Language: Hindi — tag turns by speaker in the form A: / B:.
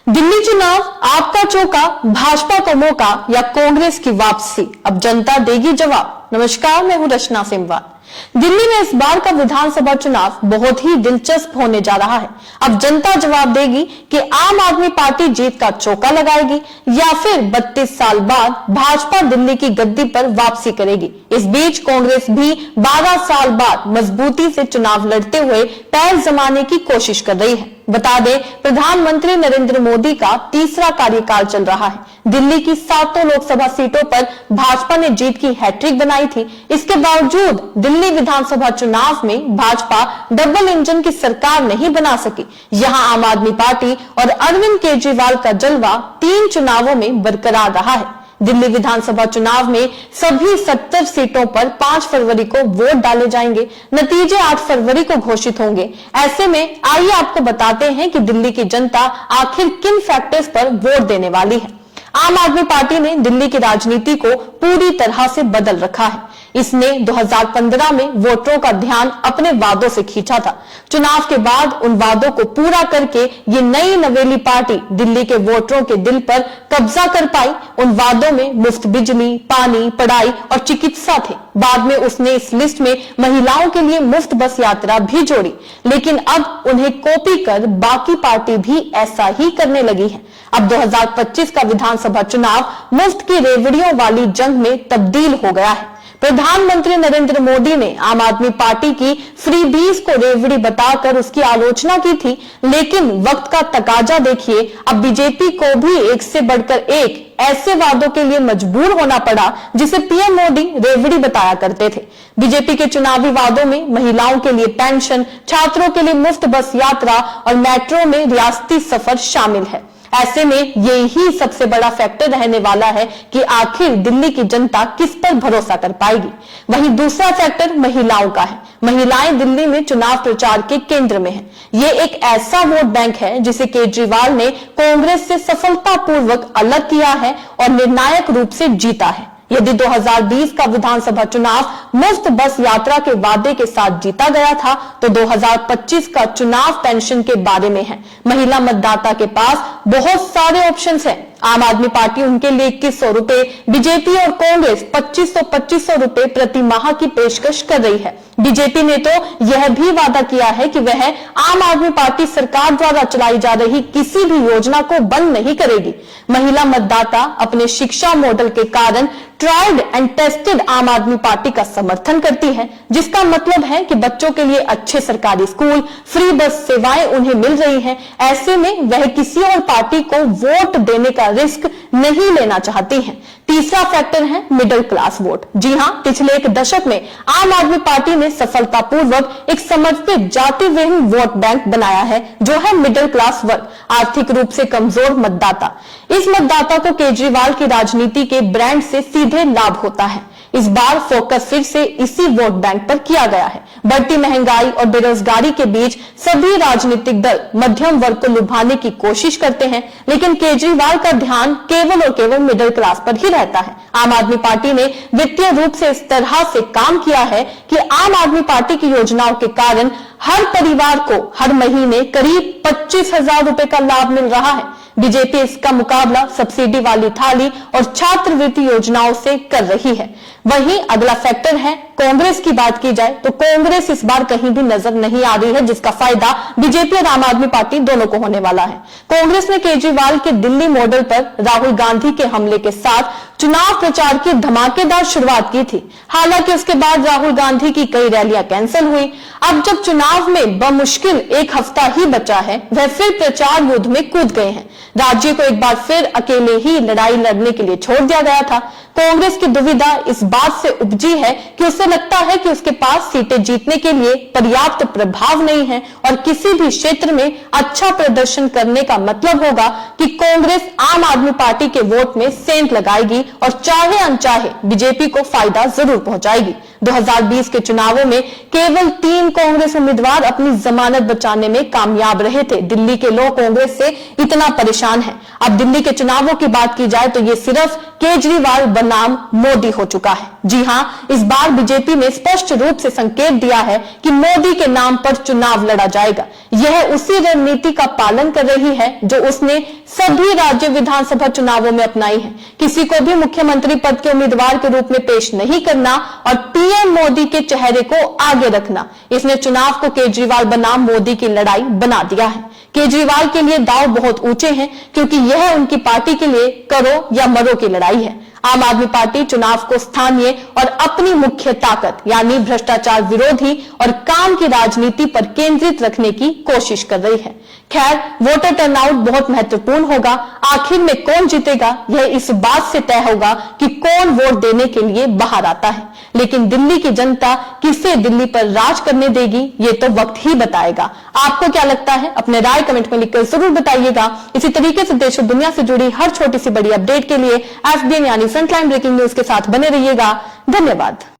A: दिल्ली चुनाव, आपका चौका, भाजपा का मौका या कांग्रेस की वापसी? अब जनता देगी जवाब। नमस्कार, मैं हूं रचना सिमवाल। दिल्ली में इस बार का विधानसभा चुनाव बहुत ही दिलचस्प होने जा रहा है। अब जनता जवाब देगी कि आम आदमी पार्टी जीत का चौका लगाएगी या फिर 32 साल बाद भाजपा दिल्ली की गद्दी पर वापसी करेगी। इस बीच कांग्रेस भी 12 साल बाद मजबूती से चुनाव लड़ते हुए पैर जमाने की कोशिश कर रही है। बता दें, प्रधानमंत्री नरेंद्र मोदी का तीसरा कार्यकाल चल रहा है। दिल्ली की 7 लोकसभा सीटों पर भाजपा ने जीत की हैट्रिक बनाई थी। इसके बावजूद दिल्ली विधानसभा चुनाव में भाजपा डबल इंजन की सरकार नहीं बना सकी। यहां आम आदमी पार्टी और अरविंद केजरीवाल का जलवा 3 चुनावों में बरकरार रहा है। दिल्ली विधानसभा चुनाव में सभी 70 सीटों पर 5 फरवरी को वोट डाले जाएंगे। नतीजे 8 फरवरी को घोषित होंगे। ऐसे में आइए आपको बताते हैं कि दिल्ली की जनता आखिर किन फैक्टर्स पर वोट देने वाली है। आम आदमी पार्टी ने दिल्ली की राजनीति को पूरी तरह से बदल रखा है। इसने 2015 में वोटरों का ध्यान अपने वादों से खींचा था। चुनाव के बाद उन वादों को पूरा करके ये नई नवेली पार्टी दिल्ली के वोटरों के दिल पर कब्जा कर पाई। उन वादों में मुफ्त बिजली, पानी, पढ़ाई और चिकित्सा थे। बाद में उसने इस लिस्ट में महिलाओं के लिए मुफ्त बस यात्रा भी जोड़ी। लेकिन अब उन्हें कॉपी कर बाकी पार्टी भी ऐसा ही करने लगी है। अब 2025 का विधानसभा चुनाव मुफ्त की रेवड़ियों वाली जंग में तब्दील हो गया है। प्रधानमंत्री नरेंद्र मोदी ने आम आदमी पार्टी की फ्रीबीज को रेवड़ी बताकर उसकी आलोचना की थी, लेकिन वक्त का तकाजा देखिए, अब बीजेपी को भी एक से बढ़कर एक ऐसे वादों के लिए मजबूर होना पड़ा जिसे पीएम मोदी रेवड़ी बताया करते थे। बीजेपी के चुनावी वादों में महिलाओं के लिए पेंशन, छात्रों के लिए मुफ्त बस यात्रा और मेट्रो में रियासती सफर शामिल है। ऐसे में यही सबसे बड़ा फैक्टर रहने वाला है कि आखिर दिल्ली की जनता किस पर भरोसा कर पाएगी। वहीं दूसरा फैक्टर महिलाओं का है। महिलाएं दिल्ली में चुनाव प्रचार के केंद्र में हैं। ये एक ऐसा वोट बैंक है जिसे केजरीवाल ने कांग्रेस से सफलतापूर्वक अलग किया है और निर्णायक रूप से जीता है। यदि 2020 का विधानसभा चुनाव मुफ्त बस यात्रा के वादे के साथ जीता गया था, तो 2025 का चुनाव पेंशन के बारे में है। महिला मतदाता के पास बहुत सारे ऑप्शंस हैं। आम आदमी पार्टी उनके लिए 2100 रुपए, बीजेपी और कांग्रेस 2500 रुपए प्रति माह की पेशकश कर रही है। बीजेपी ने तो यह भी वादा किया है कि वह आम आदमी पार्टी सरकार द्वारा चलाई जा रही किसी भी योजना को बंद नहीं करेगी। महिला मतदाता अपने शिक्षा मॉडल के कारण ट्राइड एंड टेस्टेड आम आदमी पार्टी का समर्थन करती है, जिसका मतलब है कि बच्चों के लिए अच्छे सरकारी स्कूल, फ्री बस सेवाएं उन्हें मिल रही हैं। ऐसे में वह किसी और पार्टी को वोट देने का रिस्क नहीं लेना चाहती हैं। तीसरा फैक्टर है मिडिल क्लास वोट। जी हां, पिछले एक दशक में आम आदमी पार्टी ने सफलतापूर्वक एक समर्पित जाति विहीन वोट बैंक बनाया है, जो है मिडिल क्लास वर्ग, आर्थिक रूप से कमजोर मतदाता। इस मतदाता को केजरीवाल की राजनीति के ब्रांड से सीधे लाभ होता है। इस बार फोकस फिर से इसी वोट बैंक पर किया गया है। बढ़ती महंगाई और बेरोजगारी के बीच सभी राजनीतिक दल मध्यम वर्ग को लुभाने की कोशिश करते हैं, लेकिन केजरीवाल का ध्यान केवल और केवल मिडिल क्लास पर ही रहता है। आम आदमी पार्टी ने वित्तीय रूप से इस तरह से काम किया है कि आम आदमी पार्टी की योजनाओं के कारण हर परिवार को हर महीने करीब 25,000 रुपए का लाभ मिल रहा है। बीजेपी इसका मुकाबला सब्सिडी वाली थाली और छात्रवृत्ति योजनाओं से कर रही है। वहीं अगला फैक्टर है कांग्रेस की बात की जाए तो कांग्रेस इस बार कहीं भी नजर नहीं आ रही है, जिसका फायदा बीजेपी और आम आदमी पार्टी दोनों को होने वाला है। कांग्रेस ने केजरीवाल के दिल्ली मॉडल पर राहुल गांधी के हमले के साथ चुनाव प्रचार की धमाकेदार शुरुआत की थी। हालांकि उसके बाद राहुल गांधी की कई रैलियां कैंसिल हुई। अब जब चुनाव में बमुश्किल एक हफ्ता ही बचा है, वह फिर प्रचार युद्ध में कूद गए हैं। राज्य को एक बार फिर अकेले ही लड़ाई लड़ने के लिए छोड़ दिया गया था। कांग्रेस की दुविधा इस बात से उपजी है कि उसे लगता है कि उसके पास सीटें जीतने के लिए पर्याप्त प्रभाव नहीं है और किसी भी क्षेत्र में अच्छा प्रदर्शन करने का मतलब होगा कि कांग्रेस आम आदमी पार्टी के वोट में सेंध लगाएगी और चाहे अनचाहे बीजेपी को फायदा जरूर पहुंचाएगी। 2020 के चुनावों में केवल 3 कांग्रेस उम्मीदवार अपनी जमानत बचाने में कामयाब रहे थे। दिल्ली के लोग कांग्रेस से इतना परेशान हैं। अब दिल्ली के चुनावों की बात की जाए तो ये सिर्फ केजरीवाल बनाम मोदी हो चुका है। जी हां, इस बार बीजेपी ने स्पष्ट रूप से संकेत दिया है कि मोदी के नाम पर चुनाव लड़ा जाएगा। यह उसी रणनीति का पालन कर रही है जो उसने सभी राज्य विधानसभा चुनावों में अपनाई है। किसी को भी मुख्यमंत्री पद के उम्मीदवार के रूप में पेश नहीं करना और पीएम मोदी के चेहरे को आगे रखना। इसने चुनाव को केजरीवाल बनाम मोदी की लड़ाई बना दिया है। केजरीवाल के लिए दांव बहुत ऊंचे हैं क्योंकि यह उनकी पार्टी के लिए करो या मरो की लड़ाई है। आम आदमी पार्टी चुनाव को स्थानीय और अपनी मुख्य ताकत यानी भ्रष्टाचार विरोधी और काम की राजनीति पर केंद्रित रखने की कोशिश कर रही है। खैर, वोटर टर्नआउट बहुत महत्वपूर्ण होगा। आखिर में कौन जीतेगा यह इस बात से तय होगा कि कौन वोट देने के लिए बाहर आता है। लेकिन दिल्ली की जनता किसे दिल्ली पर राज करने देगी ये तो वक्त ही बताएगा। आपको क्या लगता है? अपने राय कमेंट में लिखकर जरूर बताइएगा। इसी तरीके से देश और दुनिया से जुड़ी हर छोटी सी बड़ी अपडेट के लिए FBN यानी फ्रंटलाइन ब्रेकिंग न्यूज के साथ बने रहिएगा। धन्यवाद।